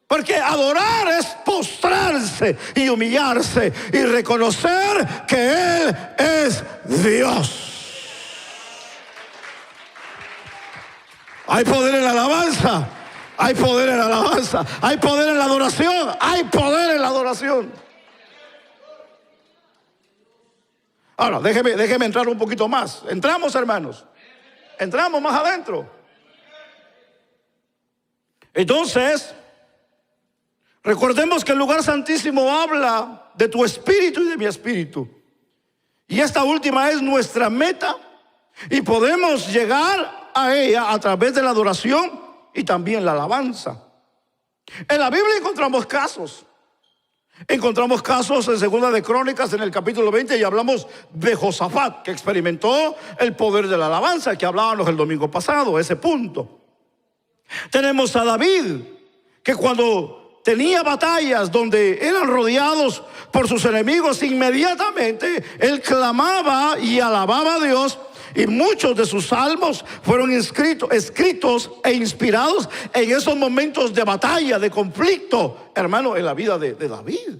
Porque adorar es postrarse y humillarse y reconocer que Él es Dios. Hay poder en la alabanza, hay poder en la alabanza, hay poder en la adoración, hay poder en la adoración. Ahora, déjeme entrar un poquito más. Entramos, hermanos, entramos más adentro. Entonces, recordemos que el lugar santísimo habla de tu espíritu y de mi espíritu. Y esta última es nuestra meta y podemos llegar a ella a través de la adoración y también la alabanza. En la Biblia encontramos casos en 2 de Crónicas en el capítulo 20 y hablamos de Josafat, que experimentó el poder de la alabanza, que hablábamos el domingo pasado, ese punto. Tenemos a David, que cuando tenía batallas donde eran rodeados por sus enemigos, inmediatamente él clamaba y alababa a Dios. Y muchos de sus salmos fueron escritos e inspirados en esos momentos de batalla, de conflicto, hermano, en la vida de David.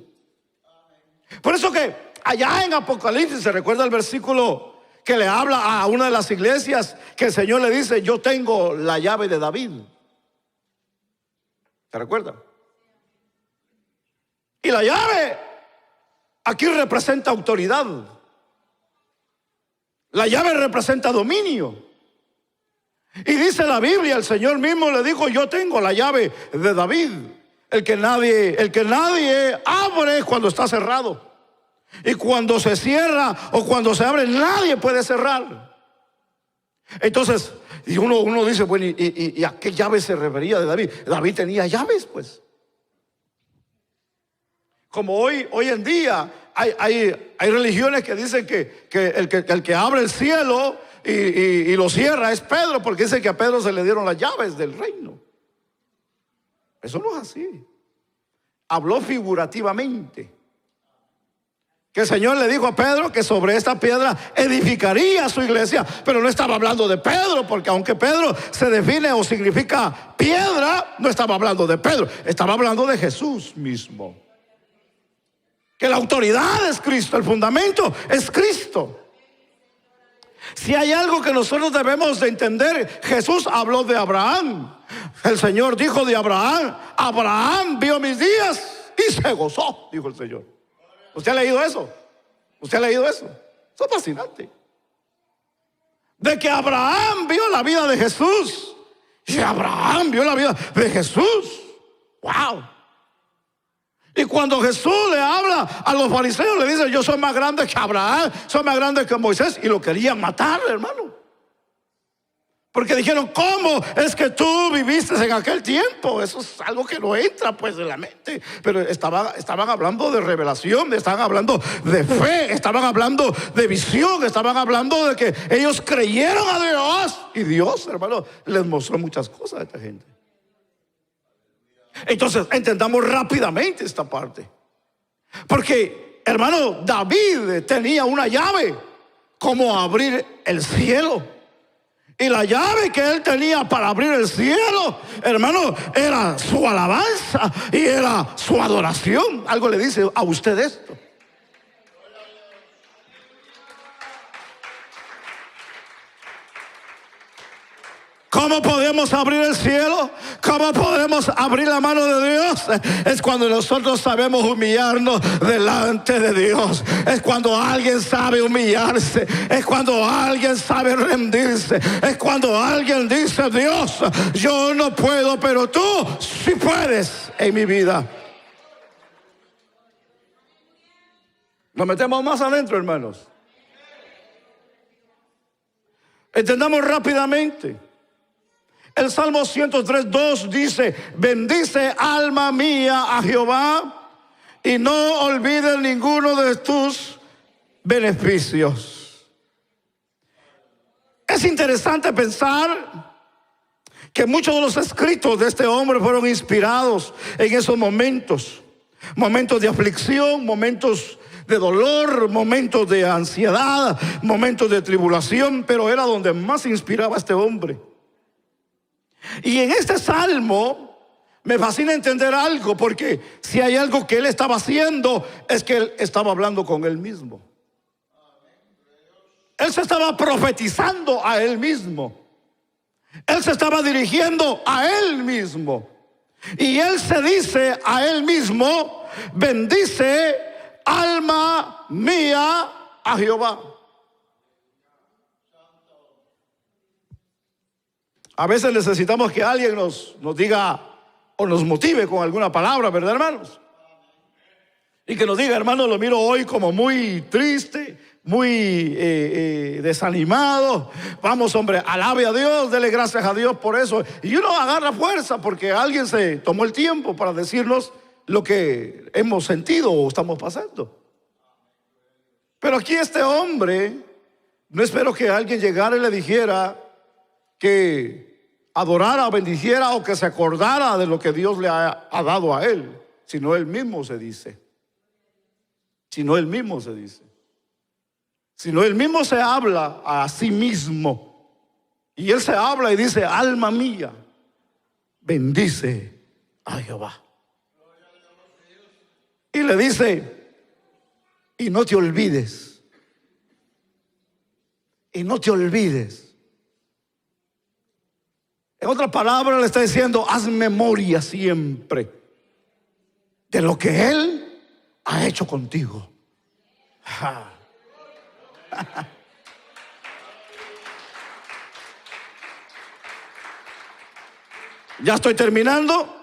Por eso que allá en Apocalipsis se recuerda el versículo que le habla a una de las iglesias, que el Señor le dice: yo tengo la llave de David. ¿Se recuerda? Y la llave aquí representa autoridad. La llave representa dominio. Y dice la Biblia, el Señor mismo le dijo: yo tengo la llave de David, el que nadie abre cuando está cerrado, y cuando se cierra o cuando se abre nadie puede cerrar. Entonces, y uno dice, bueno, ¿y a qué llave se refería de David? David tenía llaves, pues. Como hoy en día hay religiones que dicen que el que abre el cielo y lo cierra es Pedro, porque dicen que a Pedro se le dieron las llaves del reino. Eso no es así. Habló figurativamente. Que el Señor le dijo a Pedro que sobre esta piedra edificaría su iglesia, pero no estaba hablando de Pedro, porque aunque Pedro se define o significa piedra, no estaba hablando de Pedro, estaba hablando de Jesús mismo. Que la autoridad es Cristo, el fundamento es Cristo. Si hay algo que nosotros debemos de entender, Jesús habló de Abraham. El Señor dijo de Abraham: Abraham vio mis días y se gozó, dijo el Señor. ¿Usted ha leído eso? ¿Usted ha leído eso? Eso es fascinante. De que Abraham vio la vida de Jesús. Y Abraham vio la vida de Jesús. ¡Wow! Y cuando Jesús le habla a los fariseos, le dice: yo soy más grande que Abraham, soy más grande que Moisés. Y lo querían matar, hermano. Porque dijeron: ¿cómo es que tú viviste en aquel tiempo? Eso es algo que no entra pues en la mente. Pero estaban hablando de revelación, estaban hablando de fe, estaban hablando de visión, estaban hablando de que ellos creyeron a Dios. Y Dios, hermano, les mostró muchas cosas a esta gente. Entonces entendamos rápidamente esta parte. Porque, hermano, David tenía una llave: cómo abrir el cielo. Y la llave que él tenía para abrir el cielo, hermano, era su alabanza y era su adoración. Algo le dice a usted esto. ¿Cómo podemos abrir el cielo? ¿Cómo podemos abrir la mano de Dios? Es cuando nosotros sabemos humillarnos delante de Dios. Es cuando alguien sabe humillarse. Es cuando alguien sabe rendirse. Es cuando alguien dice: Dios, yo no puedo, pero tú sí puedes en mi vida. Nos metemos más adentro, hermanos. Entendamos rápidamente. El Salmo 103:2 dice: bendice alma mía a Jehová y no olvides ninguno de tus beneficios. Es interesante pensar que muchos de los escritos de este hombre fueron inspirados en esos momentos. Momentos de aflicción, momentos de dolor, momentos de ansiedad, momentos de tribulación. Pero era donde más se inspiraba este hombre. Y en este salmo me fascina entender algo, porque si hay algo que él estaba haciendo, es que él estaba hablando con él mismo. Él se estaba profetizando a él mismo. Él se estaba dirigiendo a él mismo. Y él se dice a él mismo: bendice alma mía a Jehová. A veces necesitamos que alguien nos diga o nos motive con alguna palabra, ¿verdad, hermanos? Y que nos diga: hermano, lo miro hoy como muy triste, muy desanimado. Vamos, hombre, alabe a Dios, dele gracias a Dios por eso. Y uno agarra fuerza porque alguien se tomó el tiempo para decirnos lo que hemos sentido o estamos pasando. Pero aquí este hombre, no espero que alguien llegara y le dijera que adorara, bendijera o que se acordara de lo que Dios le ha dado a él, sino él mismo se dice. Sino él mismo se dice. Sino él mismo se habla a sí mismo. Y él se habla y dice: alma mía, bendice a Jehová. Y le dice: y no te olvides. Y no te olvides. En otras palabras, le está diciendo: haz memoria siempre de lo que Él ha hecho contigo. Ya estoy terminando.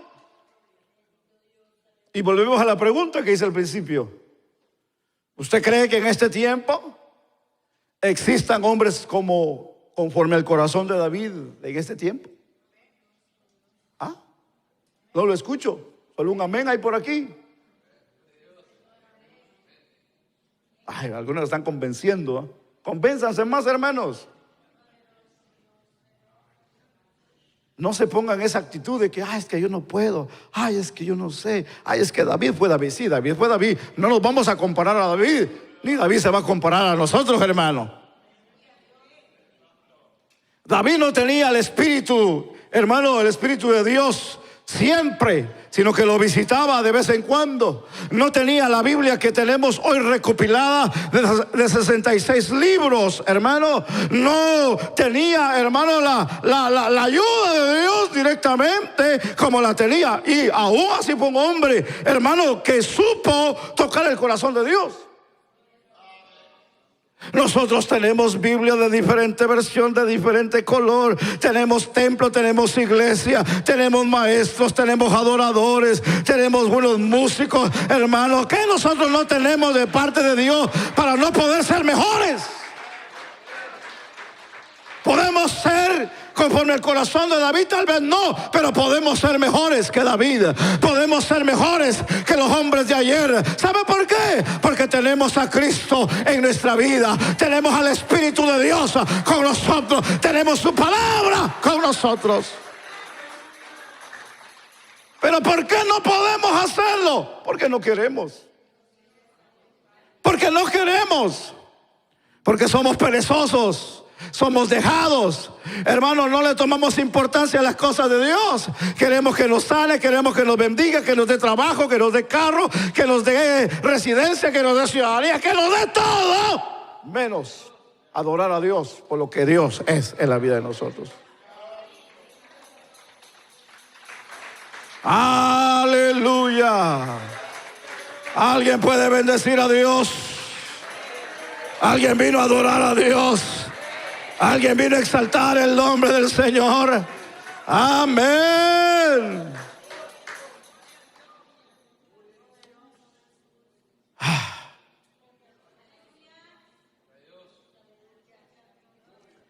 Y volvemos a la pregunta que hice al principio. ¿Usted cree que en este tiempo existan hombres conforme al corazón de David en este tiempo? ¿Ah? No lo escucho. Solo un amén hay por aquí. Ay, algunos están convenciendo, ¿eh? Convénzanse más, hermanos. No se pongan esa actitud de que: ay, es que yo no puedo, ay, es que yo no sé, ay, es que David fue David. Sí, David fue David. No nos vamos a comparar a David, ni David se va a comparar a nosotros, hermano. David no tenía el espíritu, hermano, el espíritu de Dios siempre, sino que lo visitaba de vez en cuando. No tenía la Biblia que tenemos hoy recopilada de 66 libros, hermano. No tenía, hermano, la ayuda de Dios directamente como la tenía. Y aún así fue un hombre, hermano, que supo tocar el corazón de Dios. Nosotros tenemos Biblia de diferente versión, de diferente color. Tenemos templo, tenemos iglesia, tenemos maestros, tenemos adoradores, tenemos buenos músicos, hermanos. ¿Qué nosotros no tenemos de parte de Dios para no poder ser mejores? Podemos ser conforme al corazón de David, tal vez no, pero podemos ser mejores que David. Podemos ser mejores que los hombres de ayer. ¿Sabe por qué? Porque tenemos a Cristo en nuestra vida. Tenemos al Espíritu de Dios con nosotros. Tenemos su palabra con nosotros. Pero ¿por qué no podemos hacerlo? Porque no queremos. Porque no queremos. Porque somos perezosos. Somos dejados, hermanos. No le tomamos importancia a las cosas de Dios. Queremos que nos sane, queremos que nos bendiga, que nos dé trabajo, que nos dé carro, que nos dé residencia, que nos dé ciudadanía, que nos dé todo, menos adorar a Dios por lo que Dios es en la vida de nosotros. Aleluya. Alguien puede bendecir a Dios. Alguien vino a adorar a Dios. Alguien vino a exaltar el nombre del Señor. Amén.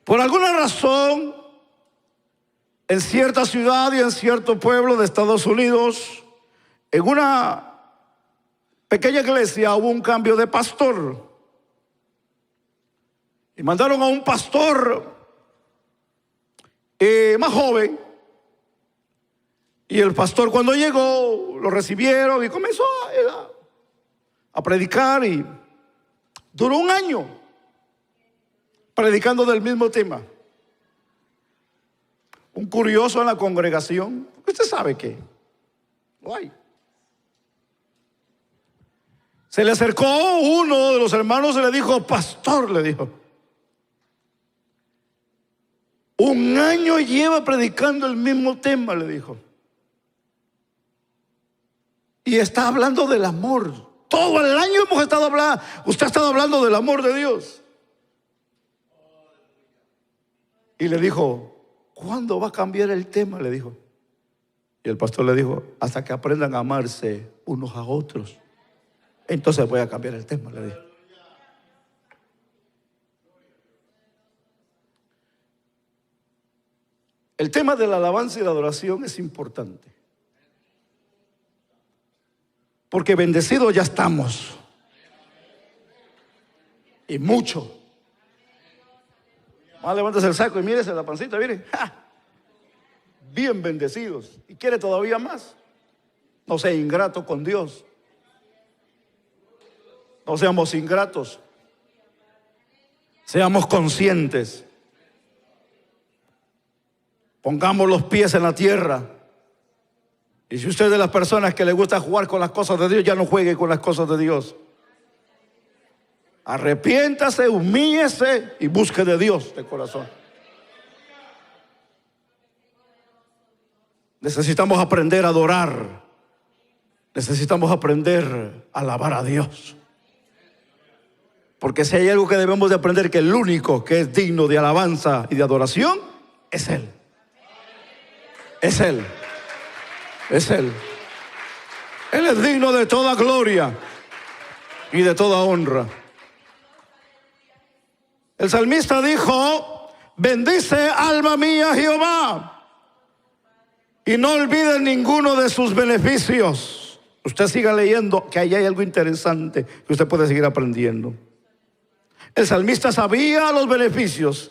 Por alguna razón, en cierta ciudad y en cierto pueblo de Estados Unidos, en una pequeña iglesia hubo un cambio de pastor. Y mandaron a un pastor más joven. Y el pastor, cuando llegó, lo recibieron y comenzó a predicar. Y duró un año predicando del mismo tema. Un curioso en la congregación. Usted sabe que no hay. Se le acercó uno de los hermanos y le dijo: pastor, le dijo, un año lleva predicando el mismo tema, le dijo. Y está hablando del amor. Todo el año hemos estado hablando. Usted ha estado hablando del amor de Dios. Y le dijo: ¿cuándo va a cambiar el tema?, le dijo. Y el pastor le dijo: hasta que aprendan a amarse unos a otros, entonces voy a cambiar el tema, le dijo. El tema de la alabanza y la adoración es importante, porque bendecidos ya estamos, y mucho. Más levántese el saco y mírese la pancita, mire. ¡Ja! Bien bendecidos. Y quiere todavía más. No sea ingrato con Dios. No seamos ingratos. Seamos conscientes. Pongamos los pies en la tierra. Y si usted es de las personas que le gusta jugar con las cosas de Dios, ya no juegue con las cosas de Dios. Arrepiéntase, humíllese y busque de Dios de corazón. Necesitamos aprender a adorar. Necesitamos aprender a alabar a Dios. Porque si hay algo que debemos de aprender, que el único que es digno de alabanza y de adoración es Él. Es Él. Es Él. Él es digno de toda gloria y de toda honra. El salmista dijo: bendice alma mía Jehová, y no olvides ninguno de sus beneficios. Usted siga leyendo, que ahí hay algo interesante que usted puede seguir aprendiendo. El salmista sabía los beneficios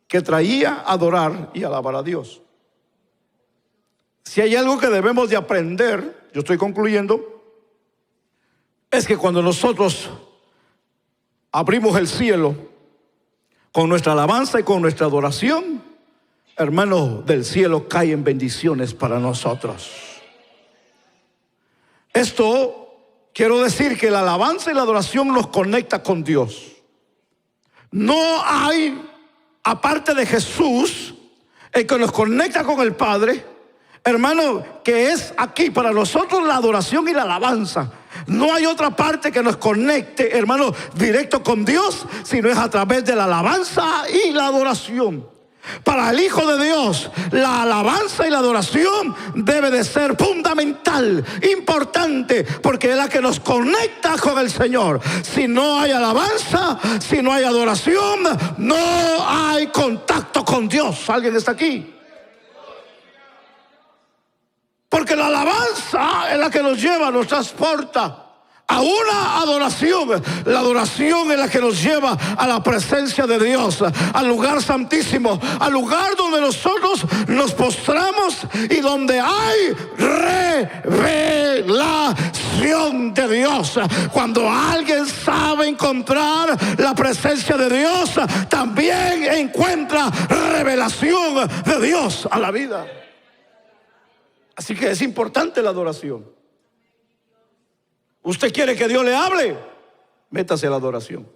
que traía adorar y alabar a Dios. Si hay algo que debemos de aprender, yo estoy concluyendo, es que cuando nosotros abrimos el cielo con nuestra alabanza y con nuestra adoración, hermano, del cielo caen bendiciones para nosotros. Esto quiero decir que la alabanza y la adoración nos conecta con Dios. No hay, aparte de Jesús, el que nos conecta con el Padre, hermano, que es aquí para nosotros la adoración y la alabanza. No hay otra parte que nos conecte, hermano, directo con Dios, sino es a través de la alabanza y la adoración. Para el Hijo de Dios, la alabanza y la adoración debe de ser fundamental, importante, porque es la que nos conecta con el Señor. Si no hay alabanza, si no hay adoración, no hay contacto con Dios. ¿Alguien está aquí? Porque la alabanza es la que nos lleva, nos transporta a una adoración. La adoración es la que nos lleva a la presencia de Dios, al lugar santísimo, al lugar donde nosotros nos postramos y donde hay revelación de Dios. Cuando alguien sabe encontrar la presencia de Dios, también encuentra revelación de Dios a la vida. Así que es importante la adoración. ¿Usted quiere que Dios le hable? Métase a la adoración.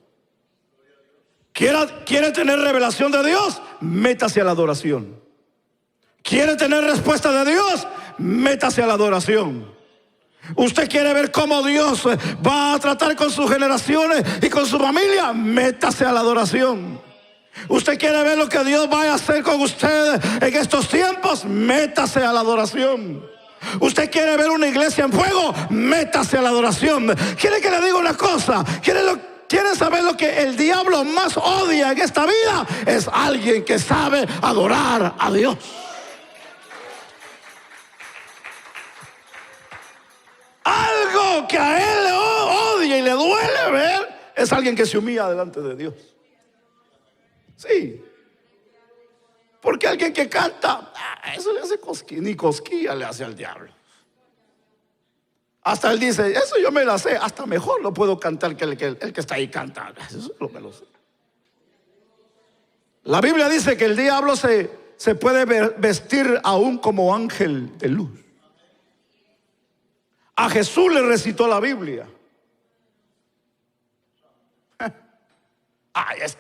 ¿Quiere tener revelación de Dios? Métase a la adoración. ¿Quiere tener respuesta de Dios? Métase a la adoración. ¿Usted quiere ver cómo Dios va a tratar con sus generaciones y con su familia? Métase a la adoración. ¿Usted quiere ver lo que Dios va a hacer con usted en estos tiempos? Métase a la adoración. ¿Usted quiere ver una iglesia en fuego? Métase a la adoración. ¿Quiere que le diga una cosa? ¿Quiere saber lo que el diablo más odia en esta vida? Es alguien que sabe adorar a Dios. Algo que a él le odia y le duele ver es alguien que se humilla delante de Dios. Sí. Porque alguien que canta, eso le hace cosquilla, ni cosquilla le hace al diablo. Hasta él dice, eso yo me la sé, hasta mejor lo puedo cantar que el que está ahí cantando. Eso me lo sé. La Biblia dice que el diablo se puede vestir aún como ángel de luz. A Jesús le recitó la Biblia. Ay, es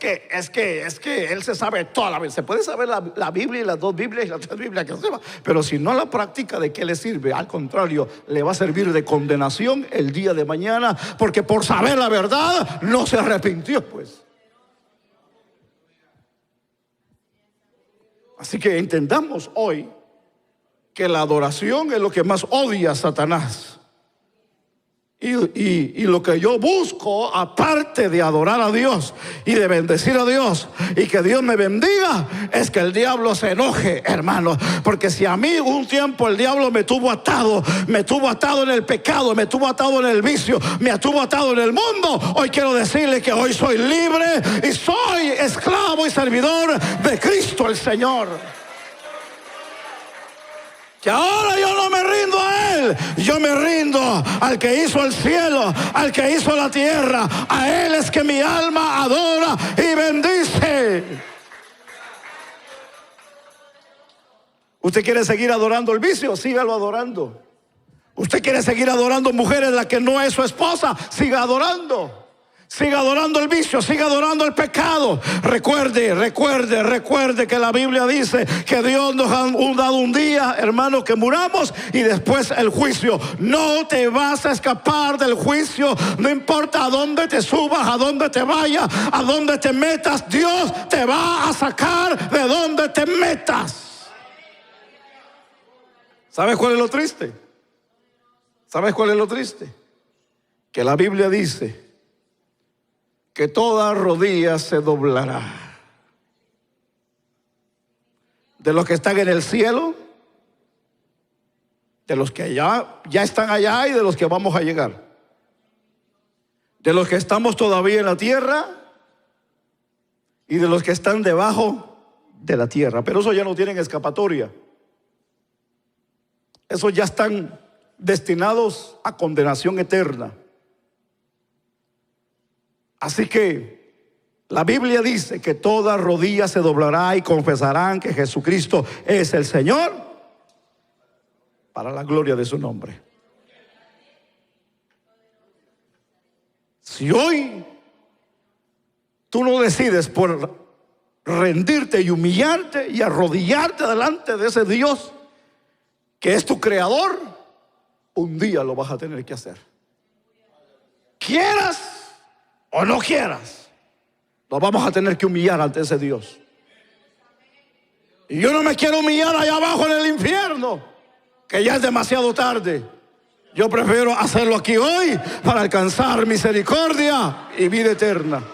que él se sabe toda la Biblia. Se puede saber la Biblia y las dos Biblias y las tres Biblias que se sepa, pero si no la practica, ¿de qué le sirve? Al contrario, le va a servir de condenación el día de mañana, porque por saber la verdad no se arrepintió, pues. Así que entendamos hoy que la adoración es lo que más odia a Satanás. Y lo que yo busco, aparte de adorar a Dios y de bendecir a Dios y que Dios me bendiga, es que el diablo se enoje, hermano. Porque si a mí un tiempo el diablo me tuvo atado en el pecado, me tuvo atado en el vicio, me tuvo atado en el mundo, hoy quiero decirle que hoy soy libre y soy esclavo y servidor de Cristo el Señor. Que ahora yo no me rindo a Él, yo me rindo al que hizo el cielo, al que hizo la tierra. A Él es que mi alma adora y bendice. ¿Usted quiere seguir adorando el vicio? Sígalo adorando. ¿Usted quiere seguir adorando mujeres la que no es su esposa? Siga adorando. Siga adorando el vicio, siga adorando el pecado. Recuerde que la Biblia dice que Dios nos ha dado un día, hermano, que muramos y después el juicio. No te vas a escapar del juicio. No importa a dónde te subas, a dónde te vayas, a dónde te metas, Dios te va a sacar de donde te metas. ¿Sabes cuál es lo triste? ¿Sabes cuál es lo triste? Que la Biblia dice que toda rodilla se doblará, de los que están en el cielo, de los que ya están allá y de los que vamos a llegar, de los que estamos todavía en la tierra y de los que están debajo de la tierra. Pero esos ya no tienen escapatoria. Esos ya están destinados a condenación eterna. Así que La Biblia dice que toda rodilla se doblará y confesarán que Jesucristo es el Señor, para la gloria de su nombre. Si hoy tú no decides por rendirte y humillarte y arrodillarte delante de ese Dios que es tu creador, un día lo vas a tener que hacer. Quieras o no quieras, nos vamos a tener que humillar ante ese Dios. Y yo no me quiero humillar allá abajo en el infierno, que ya es demasiado tarde. Yo prefiero hacerlo aquí hoy para alcanzar misericordia y vida eterna.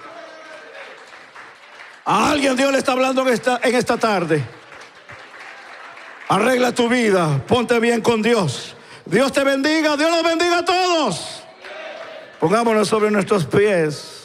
A alguien Dios le está hablando en esta tarde. Arregla tu vida, ponte bien con Dios. Dios te bendiga, Dios nos bendiga a todos. Pongámonos sobre nuestros pies.